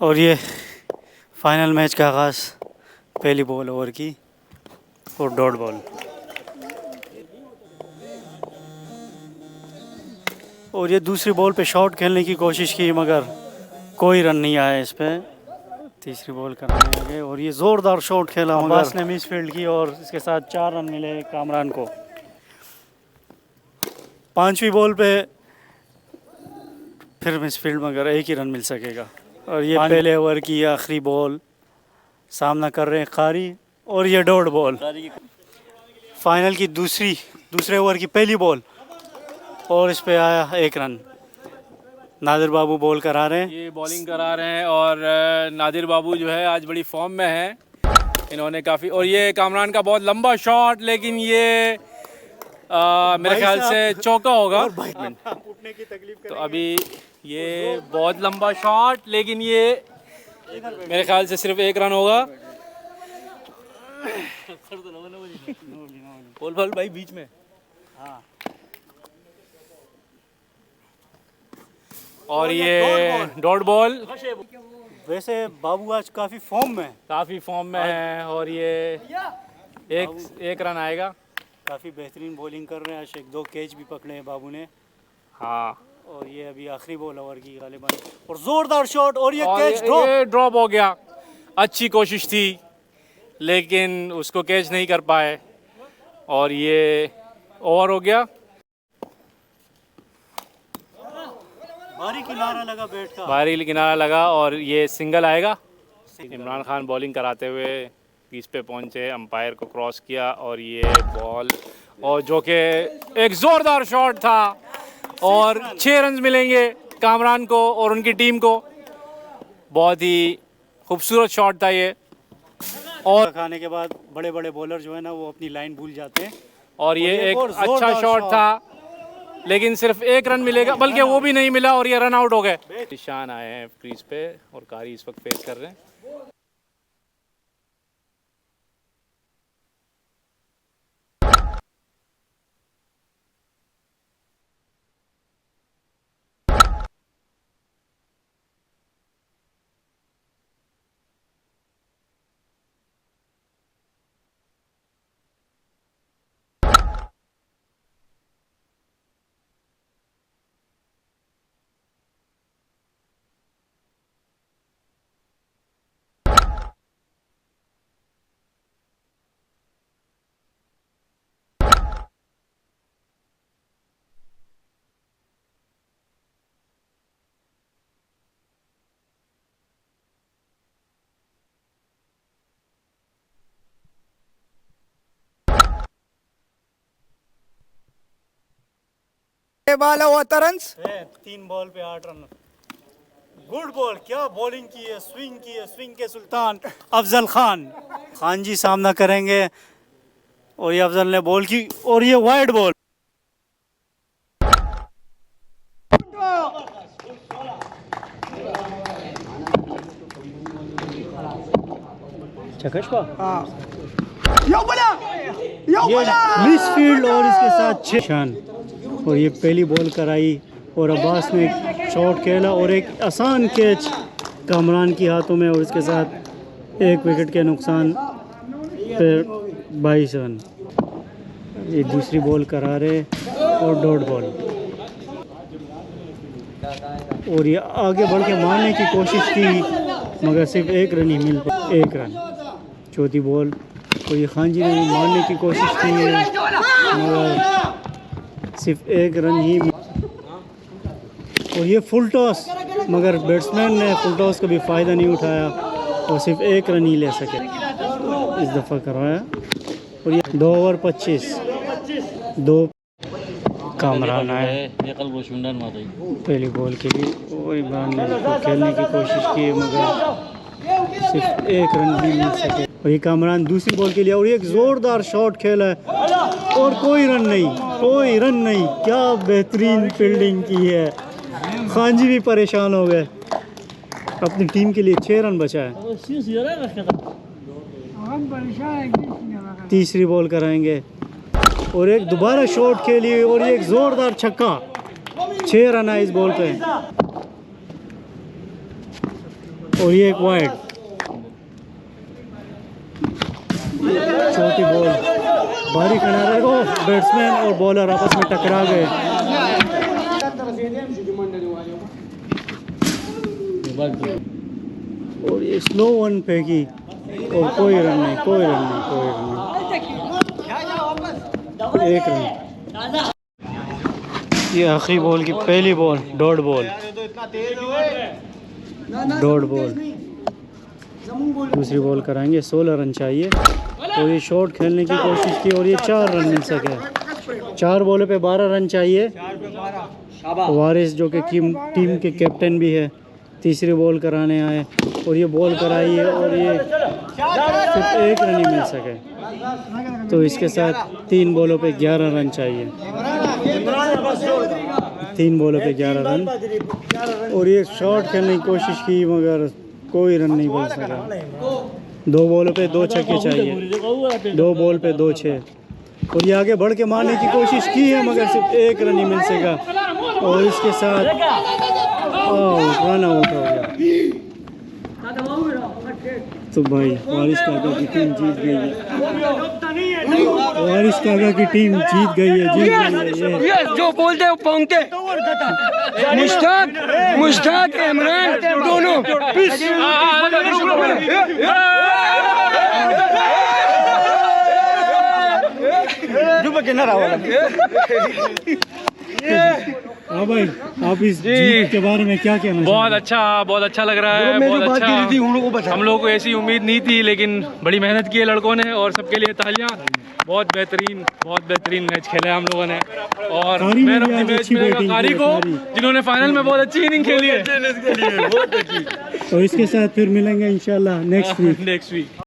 और ये final match का आगाज़ पहली बॉल ओवर की और डॉट बॉल। और ये दूसरी बॉल पे शॉट खेलने की कोशिश की मगर कोई रन नहीं आया इस पे। तीसरी बॉल करने लगे और ये ज़ोरदार शॉट खेला मगर अब्बास ने मिस फील्ड की और इसके साथ 4 रन मिले कामरान को। पांचवी बॉल पे फिर मिस फील्ड मगर एक ही रन मिल सकेगा। और ये पहले ओवर की आखिरी बॉल सामना कर रहे हैं कारी और ये डॉट बॉल। फाइनल की दूसरे ओवर की पहली बॉल और इस पे आया 1 रन। नादिर बाबू बॉल करा रहे हैं, ये बॉलिंग करा रहे हैं और नादिर बाबू जो है आज बड़ी फॉर्म में है। इन्होंने काफ़ी और ये कामरान का बहुत लंबा शॉट लेकिन ये मेरे ख्याल से चौका होगा। तो अभी ये बहुत लंबा शॉट लेकिन ये मेरे ख्याल से सिर्फ 1 रन होगा। बोल भाई बीच में। हाँ। और ये डॉट बॉल। वैसे बाबू आज काफ़ी फॉर्म में है और ये एक रन आएगा। काफ़ी बेहतरीन बॉलिंग कर रहे हैं। आज 1-2 कैच भी पकड़े हैं बाबू ने। हाँ। और ये अभी आखिरी बॉल ओवर की गालिबन और ज़ोरदार शॉट और ये कैच ड्रॉप हो गया। अच्छी कोशिश थी लेकिन उसको कैच नहीं कर पाए और ये ओवर हो गया। भारी किनारा लगा बैट का, भारी किनारा लगा और ये सिंगल आएगा। इमरान खान बॉलिंग कराते हुए क्रीज पे पहुंचे, अंपायर को क्रॉस किया और ये बॉल और जो कि एक ज़ोरदार शॉट था और 6 रन मिलेंगे कामरान को और उनकी टीम को। बहुत ही खूबसूरत शॉट था ये। और खाने के बाद बड़े बड़े बॉलर जो है ना वो अपनी लाइन भूल जाते हैं। और ये एक अच्छा शॉट था लेकिन सिर्फ 1 रन मिलेगा, बल्कि वो भी नहीं मिला और ये रन आउट हो गए। निशान आए हैं क्रीज पे और कारी इस वक्त फेस कर रहे हैं। बाल हुआ रन 3 बॉल पे 8 रन। गुड बॉल, क्या बॉलिंग की है, स्विंग के सुल्तान अफजल खान जी सामना करेंगे और ये अफजल ने बॉल की और ये वाइड बॉल। चकशपा मिस फील्ड और इसके साथ 6 रन। और ये पहली बॉल कराई और अब्बास ने शॉट खेला और एक आसान कैच कामरान के हाथों में और इसके साथ 1 विकेट के नुकसान पर 22 रन। ये दूसरी बॉल करा रहे और डॉट बॉल और ये आगे बढ़ के मारने की कोशिश की मगर सिर्फ 1 रन ही मिल पाया, 1 रन। चौथी बॉल और ये खान जी ने भी मारने की कोशिश की मगर सिर्फ 1 रन ही। और ये फुल टॉस मगर बैट्समैन ने फुल टॉस का भी फ़ायदा नहीं उठाया और सिर्फ 1 रन ही ले सके। इस दफ़ा करवाया और ये 2 ओवर 25 2 कामरान आए पहली बॉल के लिए और इमरान ने खेलने की कोशिश की मगर सिर्फ 1 रन भी मिल सके। और ये कामरान दूसरी बॉल के लिए और एक ज़ोरदार शॉट खेला है और कोई रन नहीं। क्या बेहतरीन फील्डिंग की है। खान जी भी परेशान हो गए। अपनी टीम के लिए 6 रन बचा है। तीसरी बॉल कराएंगे और एक दोबारा शॉट खेली और ये एक ज़ोरदार छक्का। 6 रन है इस बॉल पे। और ये एक वाइड। चौथी बॉल, भारी किनारे को बैट्समैन और बॉलर आपस में टकरा गए। और ये स्लो वन फेंकी और कोई रन नहीं, कोई रन नहीं, कोई रन नहीं, एक रन। ये आखिरी बॉल की पहली ball, dot ball, dot ball. दूसरी बॉल कराएंगे, 16 रन चाहिए और ये शॉट खेलने की कोशिश की और ये 4 रन मिल सके। 4 बॉलों पे 12 रन चाहिए। वारिस जो कि टीम के कैप्टन भी है, तीसरी बॉल कराने आए और ये बॉल कराई है और ये सिर्फ 1 रन ही मिल सके। तो इसके साथ 3 बॉलों पे 11 रन चाहिए। 3 बॉलों पे 11 रन और ये शॉट खेलने की कोशिश की मगर कोई रन नहीं बन सका। 2 बॉलों पे 2 छक्के चाहिए, 2 बॉल पे 2 6 और ये आगे बढ़ के मारने की कोशिश की है मगर सिर्फ 1 रन ही मिल सका और इसके साथ रन आउट हो गया। तो भाई वारिस काका की टीम जीत गई है। वारिस काका की टीम जीत गई है, जीत गई है। ये जो बोलते हैं पहुंचते मुश्ताक इमरान दोनों हाँ भाई, आप इस जीत के बारे में क्या कहना बहुत अच्छा लग रहा है, बहुत अच्छा। हम लोगों को ऐसी उम्मीद नहीं थी लेकिन बड़ी मेहनत की है लड़कों ने और सबके लिए तालियां। बहुत बेहतरीन मैच खेला है हम लोगों ने और मैन ऑफ द मैच मिलेगा कारी को, जिन्होंने फाइनल में बहुत अच्छी इनिंग खेली है। तो इसके साथ फिर मिलेंगे इंशाल्लाह नेक्स्ट वीक।